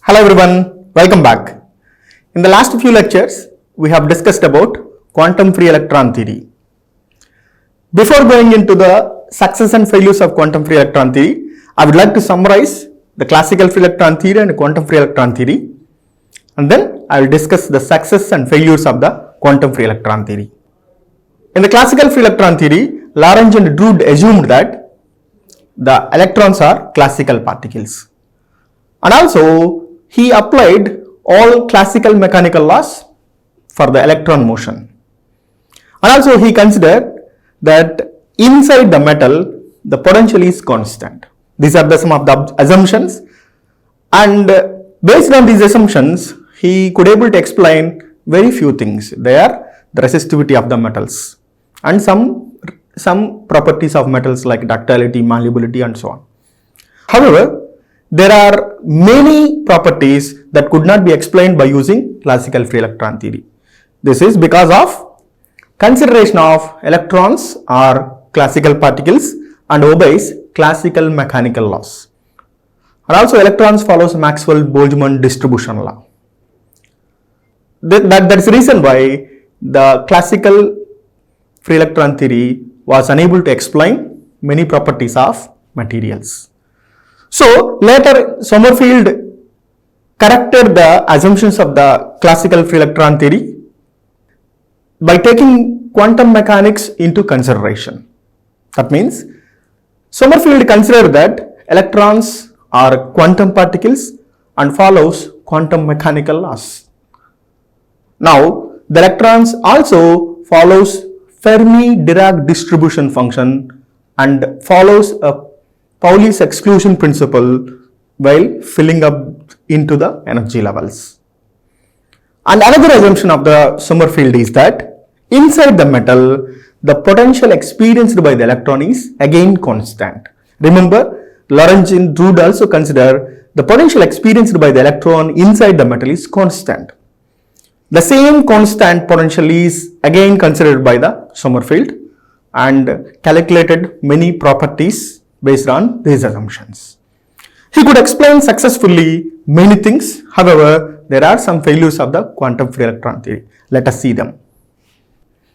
Hello everyone, welcome back. In the last few lectures, we have discussed about quantum free electron theory. Before going into the success and failures of quantum free electron theory, I would like to summarize the classical free electron theory and quantum free electron theory, and then I will discuss the success and failures of the quantum free electron theory. In the classical free electron theory, Lorentz and Drude assumed that the electrons are classical particles, and also he applied all classical mechanical laws for the electron motion. And also he considered that inside the metal, the potential is constant. These are some of the assumptions, and based on these assumptions, he could able to explain very few things. They are the resistivity of the metals and some properties of metals like ductility, malleability and so on. However, there are many properties that could not be explained by using classical free electron theory. This is because of consideration of electrons are classical particles and obeys classical mechanical laws. And also electrons follows Maxwell-Boltzmann distribution law. That's the reason why the classical free electron theory was unable to explain many properties of materials. So later Sommerfeld corrected the assumptions of the classical free electron theory by taking quantum mechanics into consideration. That means Sommerfeld considered that electrons are quantum particles and follows quantum mechanical laws. Now the electrons also follows Fermi-Dirac distribution function and follows a Pauli's exclusion principle while filling up into the energy levels. And another assumption of the Sommerfeld is that inside the metal, the potential experienced by the electron is again constant. Remember, Lorentz and Drude also consider the potential experienced by the electron inside the metal is constant. The same constant potential is again considered by the Sommerfeld and calculated many properties based on these assumptions. He could explain successfully many things. However, there are some failures of the quantum free electron theory. Let us see them.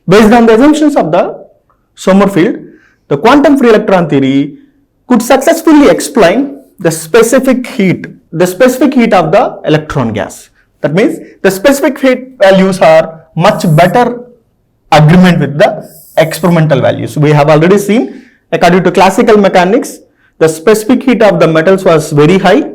Based on the assumptions of the Sommerfeld, the quantum free electron theory could successfully explain the specific heat of the electron gas. That means the specific heat values are much better agreement with the experimental values. We have already seen, according to classical mechanics, the specific heat of the metals was very high.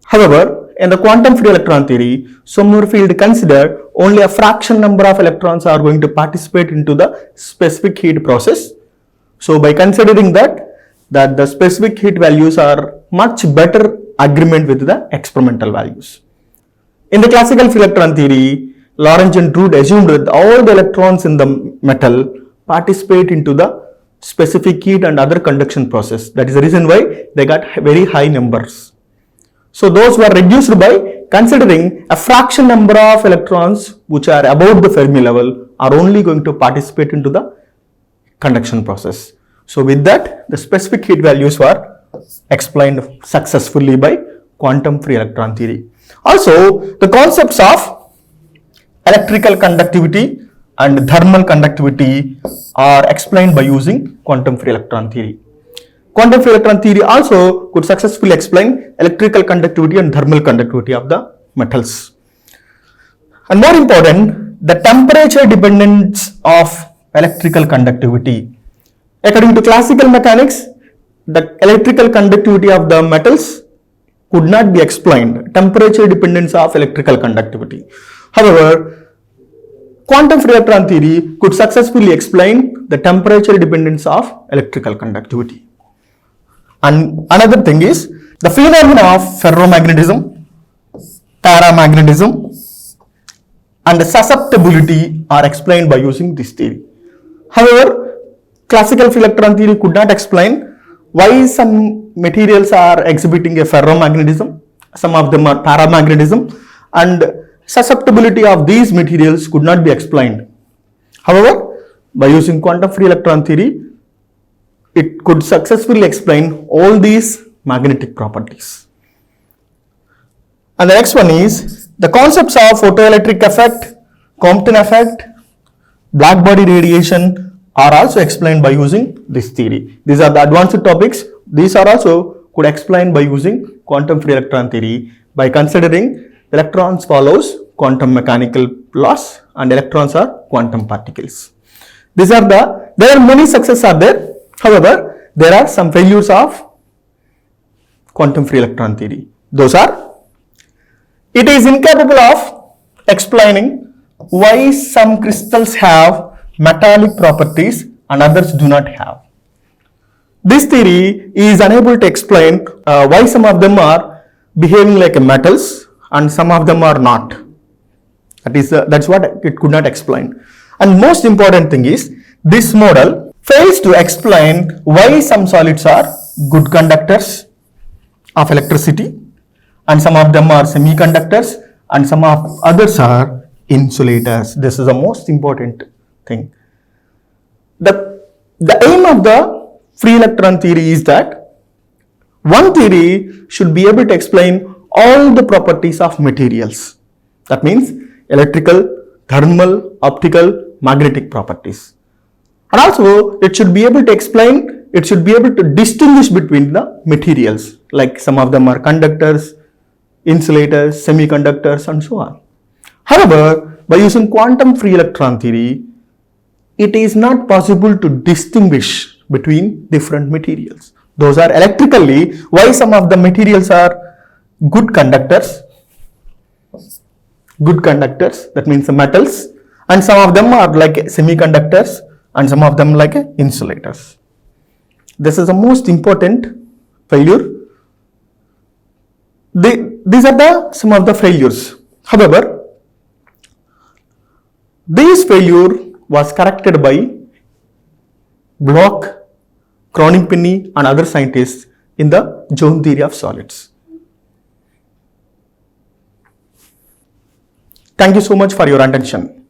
However, in the quantum free electron theory, Sommerfeld considered only a fraction number of electrons are going to participate into the specific heat process. So by considering that the specific heat values are much better agreement with the experimental values. In the classical free electron theory, Lorentz and Drude assumed that all the electrons in the metal participate into the specific heat and other conduction process. That is the reason why they got very high numbers. So those were reduced by considering a fraction number of electrons which are above the Fermi level are only going to participate into the conduction process. So with that, the specific heat values were explained successfully by quantum free electron theory. Also, the concepts of electrical conductivity and thermal conductivity are explained by using quantum free electron theory. Quantum free electron theory also could successfully explain electrical conductivity and thermal conductivity of the metals. And more important, the temperature dependence of electrical conductivity. According to classical mechanics, the electrical conductivity of the metals could not be explained, temperature dependence of electrical conductivity. However, quantum free electron theory could successfully explain the temperature dependence of electrical conductivity. And another thing is the phenomena of ferromagnetism, paramagnetism and susceptibility are explained by using this theory. However, classical free electron theory could not explain why some materials are exhibiting a ferromagnetism, some of them are paramagnetism, and susceptibility of these materials could not be explained. However, by using quantum free electron theory, it could successfully explain all these magnetic properties. And the next one is the concepts of photoelectric effect, Compton effect, black body radiation are also explained by using this theory. These are the advanced topics. These are also could explain by using quantum free electron theory by considering electrons follows quantum mechanical laws and electrons are quantum particles. There are many successes are there. However, there are some failures of quantum free electron theory. Those are, it is incapable of explaining why some crystals have metallic properties and others do not have. This theory is unable to explain why some of them are behaving like metals and some of them are not. That's what it could not explain. And most important thing is, this model fails to explain why some solids are good conductors of electricity and some of them are semiconductors and some of others are insulators. This is the most important thing. The aim of the free electron theory is that one theory should be able to explain all the properties of materials. That means electrical, thermal, optical, magnetic properties. And also it should be able to explain, it should be able to distinguish between the materials, like some of them are conductors, insulators, semiconductors and so on. However, by using quantum free electron theory, it is not possible to distinguish between different materials. Those are electrically, why some of the materials are good conductors, that means the metals, and some of them are like semiconductors and some of them like insulators. This is the most important failure. These are some of the failures. However, this failure was corrected by Bloch, Kronig-Penney and other scientists in the Joule theory of solids. Thank you so much for your attention.